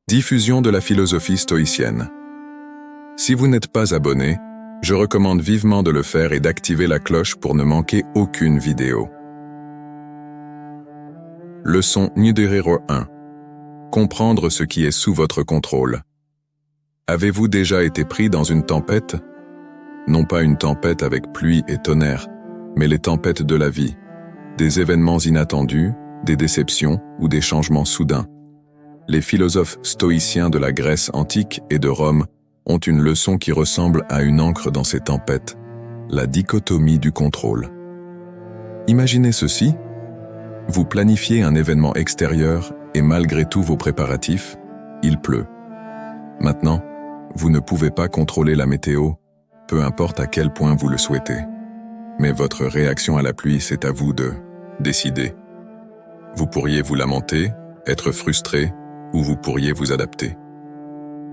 Diffusion de la philosophie stoïcienne. Si vous n'êtes pas abonné, je recommande vivement de le faire et d'activer la cloche pour ne manquer aucune vidéo. Leçon numéro 1. Comprendre ce qui est sous votre contrôle. Avez-vous déjà été pris dans une tempête? Non pas une tempête avec pluie et tonnerre, mais les tempêtes de la vie, des événements inattendus, des déceptions ou des changements soudains. Les philosophes stoïciens de la Grèce antique et de Rome ont une leçon qui ressemble à une ancre dans ces tempêtes, la dichotomie du contrôle. Imaginez ceci, vous planifiez un événement extérieur et malgré tous vos préparatifs, il pleut. Maintenant, vous ne pouvez pas contrôler la météo, peu importe à quel point vous le souhaitez. Mais votre réaction à la pluie, c'est à vous de décider. Vous pourriez vous lamenter, être frustré, ou vous pourriez vous adapter.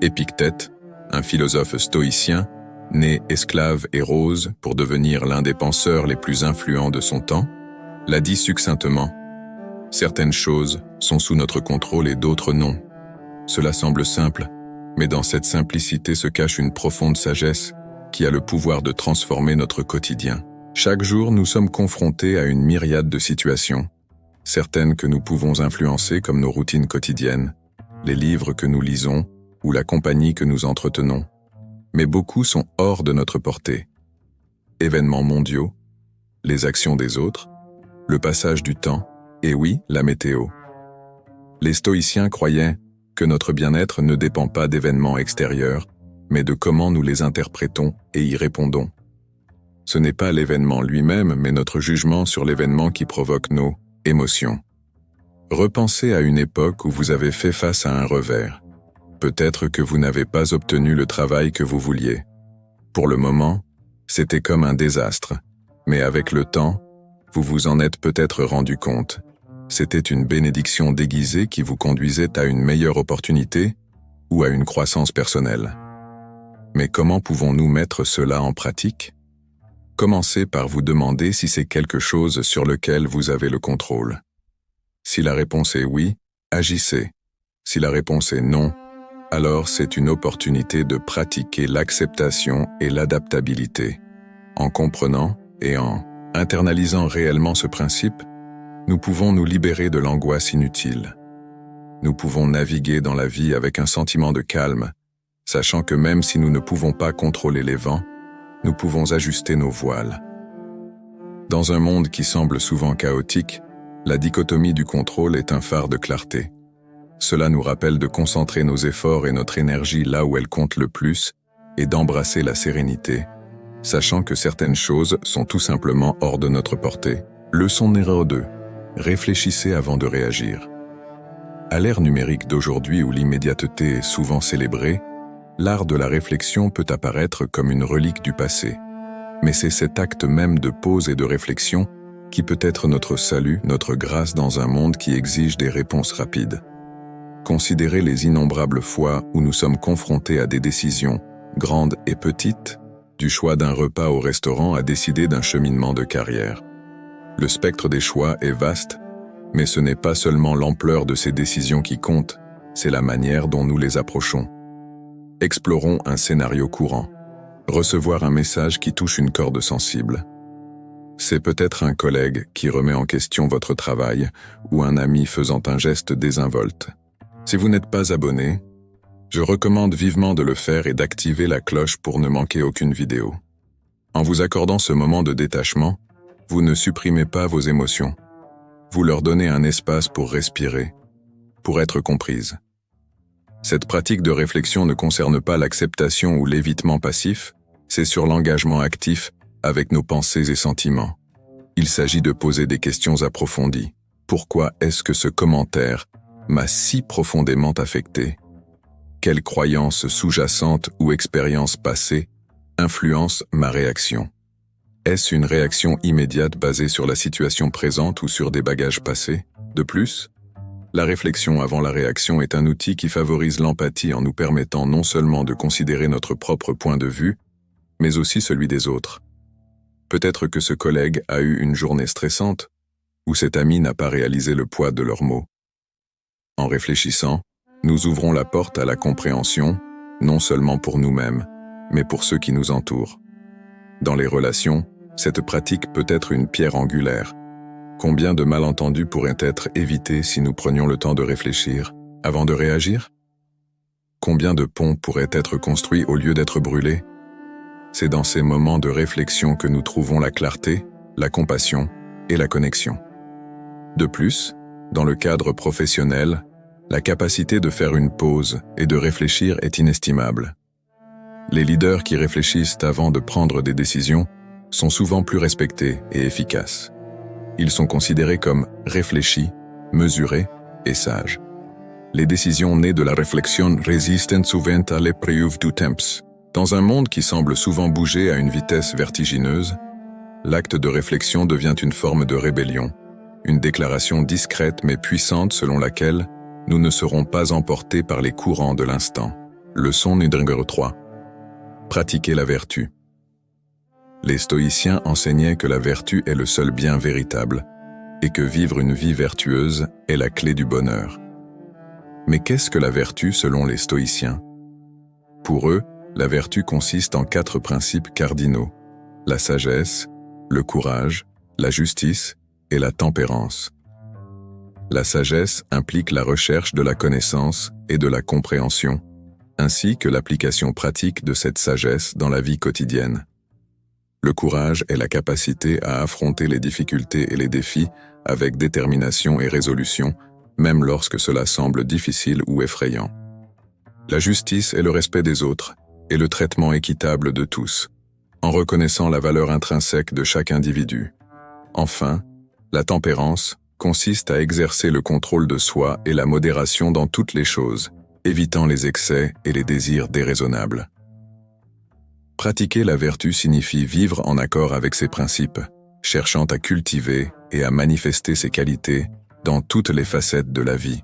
Épictète, un philosophe stoïcien, né esclave et rose pour devenir l'un des penseurs les plus influents de son temps, l'a dit succinctement. Certaines choses sont sous notre contrôle et d'autres non. Cela semble simple, mais dans cette simplicité se cache une profonde sagesse qui a le pouvoir de transformer notre quotidien. Chaque jour, nous sommes confrontés à une myriade de situations, certaines que nous pouvons influencer comme nos routines quotidiennes, les livres que nous lisons ou la compagnie que nous entretenons. Mais beaucoup sont hors de notre portée. Événements mondiaux, les actions des autres, le passage du temps, et oui, la météo. Les stoïciens croyaient que notre bien-être ne dépend pas d'événements extérieurs, mais de comment nous les interprétons et y répondons. Ce n'est pas l'événement lui-même, mais notre jugement sur l'événement qui provoque nos émotions. Repensez à une époque où vous avez fait face à un revers. Peut-être que vous n'avez pas obtenu le travail que vous vouliez. Pour le moment, c'était comme un désastre, mais avec le temps, vous vous en êtes peut-être rendu compte. C'était une bénédiction déguisée qui vous conduisait à une meilleure opportunité ou à une croissance personnelle. Mais comment pouvons-nous mettre cela en pratique? Commencez par vous demander si c'est quelque chose sur lequel vous avez le contrôle. Si la réponse est oui, agissez. Si la réponse est non, alors c'est une opportunité de pratiquer l'acceptation et l'adaptabilité. En comprenant et en internalisant réellement ce principe, nous pouvons nous libérer de l'angoisse inutile. Nous pouvons naviguer dans la vie avec un sentiment de calme, sachant que même si nous ne pouvons pas contrôler les vents, nous pouvons ajuster nos voiles. Dans un monde qui semble souvent chaotique, la dichotomie du contrôle est un phare de clarté. Cela nous rappelle de concentrer nos efforts et notre énergie là où elle compte le plus et d'embrasser la sérénité, sachant que certaines choses sont tout simplement hors de notre portée. Leçon numéro 2. Réfléchissez avant de réagir. À l'ère numérique d'aujourd'hui où l'immédiateté est souvent célébrée, l'art de la réflexion peut apparaître comme une relique du passé. Mais c'est cet acte même de pause et de réflexion qui peut être notre salut, notre grâce dans un monde qui exige des réponses rapides. Considérez les innombrables fois où nous sommes confrontés à des décisions, grandes et petites, du choix d'un repas au restaurant à décider d'un cheminement de carrière. Le spectre des choix est vaste, mais ce n'est pas seulement l'ampleur de ces décisions qui compte, c'est la manière dont nous les approchons. Explorons un scénario courant. Recevoir un message qui touche une corde sensible. C'est peut-être un collègue qui remet en question votre travail ou un ami faisant un geste désinvolte. Si vous n'êtes pas abonné, je recommande vivement de le faire et d'activer la cloche pour ne manquer aucune vidéo. En vous accordant ce moment de détachement, vous ne supprimez pas vos émotions. Vous leur donnez un espace pour respirer, pour être comprise. Cette pratique de réflexion ne concerne pas l'acceptation ou l'évitement passif, c'est sur l'engagement actif avec nos pensées et sentiments. Il s'agit de poser des questions approfondies. Pourquoi est-ce que ce commentaire m'a si profondément affecté? Quelle croyance sous-jacente ou expérience passée influence ma réaction? Est-ce une réaction immédiate basée sur la situation présente ou sur des bagages passés? De plus, la réflexion avant la réaction est un outil qui favorise l'empathie en nous permettant non seulement de considérer notre propre point de vue, mais aussi celui des autres. Peut-être que ce collègue a eu une journée stressante, ou cet ami n'a pas réalisé le poids de leurs mots. En réfléchissant, nous ouvrons la porte à la compréhension, non seulement pour nous-mêmes, mais pour ceux qui nous entourent. Dans les relations, cette pratique peut être une pierre angulaire. Combien de malentendus pourraient être évités si nous prenions le temps de réfléchir avant de réagir? Combien de ponts pourraient être construits au lieu d'être brûlés? C'est dans ces moments de réflexion que nous trouvons la clarté, la compassion et la connexion. De plus, dans le cadre professionnel, la capacité de faire une pause et de réfléchir est inestimable. Les leaders qui réfléchissent avant de prendre des décisions sont souvent plus respectés et efficaces. Ils sont considérés comme réfléchis, mesurés et sages. Les décisions nées de la réflexion résistent souvent à l'épreuve du temps. Dans un monde qui semble souvent bouger à une vitesse vertigineuse, l'acte de réflexion devient une forme de rébellion, une déclaration discrète mais puissante selon laquelle nous ne serons pas emportés par les courants de l'instant. Leçon numéro 3. Pratiquer la vertu. Les stoïciens enseignaient que la vertu est le seul bien véritable et que vivre une vie vertueuse est la clé du bonheur. Mais qu'est-ce que la vertu selon les stoïciens? Pour eux, la vertu consiste en 4 principes cardinaux: la sagesse, le courage, la justice et la tempérance. La sagesse implique la recherche de la connaissance et de la compréhension, ainsi que l'application pratique de cette sagesse dans la vie quotidienne. Le courage est la capacité à affronter les difficultés et les défis avec détermination et résolution, même lorsque cela semble difficile ou effrayant. La justice est le respect des autres et le traitement équitable de tous, en reconnaissant la valeur intrinsèque de chaque individu. Enfin, la tempérance consiste à exercer le contrôle de soi et la modération dans toutes les choses, évitant les excès et les désirs déraisonnables. Pratiquer la vertu signifie vivre en accord avec ses principes, cherchant à cultiver et à manifester ses qualités dans toutes les facettes de la vie.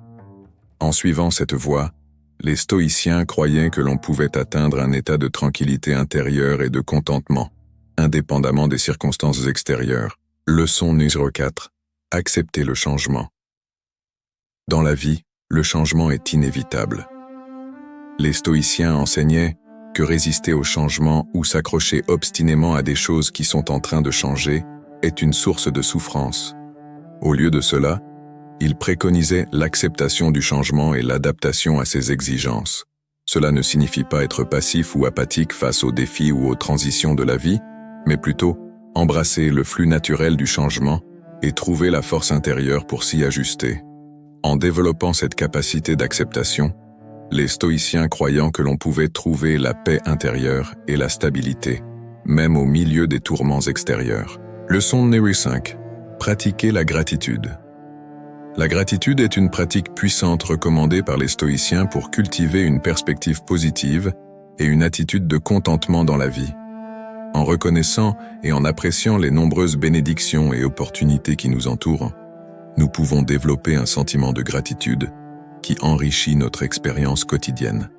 En suivant cette voie, les stoïciens croyaient que l'on pouvait atteindre un état de tranquillité intérieure et de contentement, indépendamment des circonstances extérieures. Leçon numéro 4. Accepter le changement. Dans la vie, le changement est inévitable. Les stoïciens enseignaient que résister au changement ou s'accrocher obstinément à des choses qui sont en train de changer est une source de souffrance. Au lieu de cela, ils préconisaient l'acceptation du changement et l'adaptation à ses exigences. Cela ne signifie pas être passif ou apathique face aux défis ou aux transitions de la vie, mais plutôt embrasser le flux naturel du changement et trouver la force intérieure pour s'y ajuster. En développant cette capacité d'acceptation, les stoïciens croyant que l'on pouvait trouver la paix intérieure et la stabilité, même au milieu des tourments extérieurs. Leçon numéro 5. Pratiquer la gratitude. La gratitude est une pratique puissante recommandée par les stoïciens pour cultiver une perspective positive et une attitude de contentement dans la vie. En reconnaissant et en appréciant les nombreuses bénédictions et opportunités qui nous entourent, nous pouvons développer un sentiment de gratitude qui enrichit notre expérience quotidienne.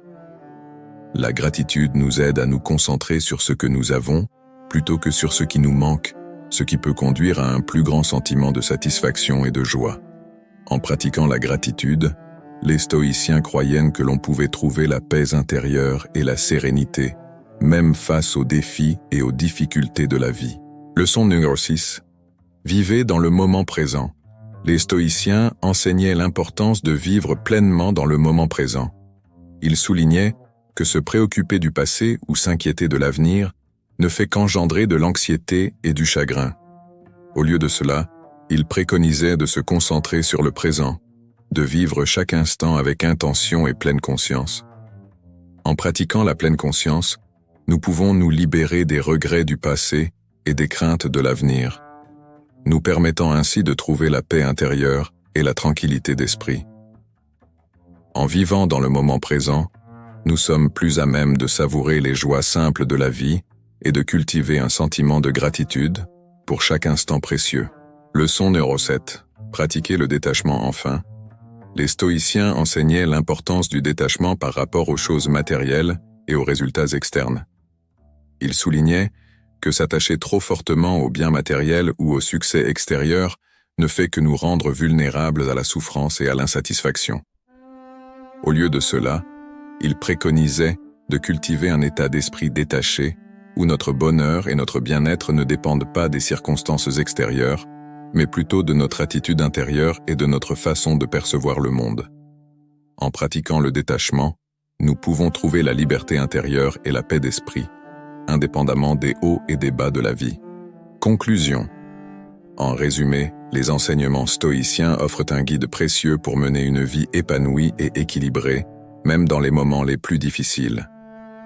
La gratitude nous aide à nous concentrer sur ce que nous avons plutôt que sur ce qui nous manque, ce qui peut conduire à un plus grand sentiment de satisfaction et de joie. En pratiquant la gratitude, les stoïciens croyaient que l'on pouvait trouver la paix intérieure et la sérénité, même face aux défis et aux difficultés de la vie. Leçon numéro 6. Vivez dans le moment présent. Les stoïciens enseignaient l'importance de vivre pleinement dans le moment présent. Ils soulignaient que se préoccuper du passé ou s'inquiéter de l'avenir ne fait qu'engendrer de l'anxiété et du chagrin. Au lieu de cela, ils préconisaient de se concentrer sur le présent, de vivre chaque instant avec intention et pleine conscience. En pratiquant la pleine conscience, nous pouvons nous libérer des regrets du passé et des craintes de l'avenir, nous permettant ainsi de trouver la paix intérieure et la tranquillité d'esprit. En vivant dans le moment présent, nous sommes plus à même de savourer les joies simples de la vie et de cultiver un sentiment de gratitude pour chaque instant précieux. Leçon numéro 7. Pratiquer le détachement enfin. Les stoïciens enseignaient l'importance du détachement par rapport aux choses matérielles et aux résultats externes. Ils soulignaient que s'attacher trop fortement aux biens matériels ou au succès extérieur ne fait que nous rendre vulnérables à la souffrance et à l'insatisfaction. Au lieu de cela, il préconisait de cultiver un état d'esprit détaché, où notre bonheur et notre bien-être ne dépendent pas des circonstances extérieures, mais plutôt de notre attitude intérieure et de notre façon de percevoir le monde. En pratiquant le détachement, nous pouvons trouver la liberté intérieure et la paix d'esprit, indépendamment des hauts et des bas de la vie. Conclusion. En résumé, les enseignements stoïciens offrent un guide précieux pour mener une vie épanouie et équilibrée, même dans les moments les plus difficiles.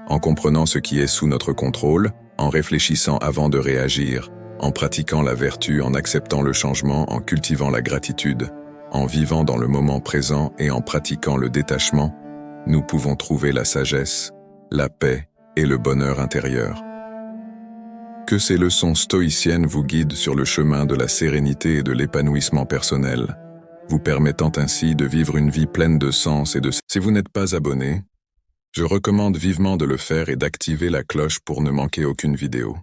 En comprenant ce qui est sous notre contrôle, en réfléchissant avant de réagir, en pratiquant la vertu, en acceptant le changement, en cultivant la gratitude, en vivant dans le moment présent et en pratiquant le détachement, nous pouvons trouver la sagesse, la paix et le bonheur intérieur. Que ces leçons stoïciennes vous guident sur le chemin de la sérénité et de l'épanouissement personnel, vous permettant ainsi de vivre une vie pleine de sens et de... Si vous n'êtes pas abonné, je recommande vivement de le faire et d'activer la cloche pour ne manquer aucune vidéo.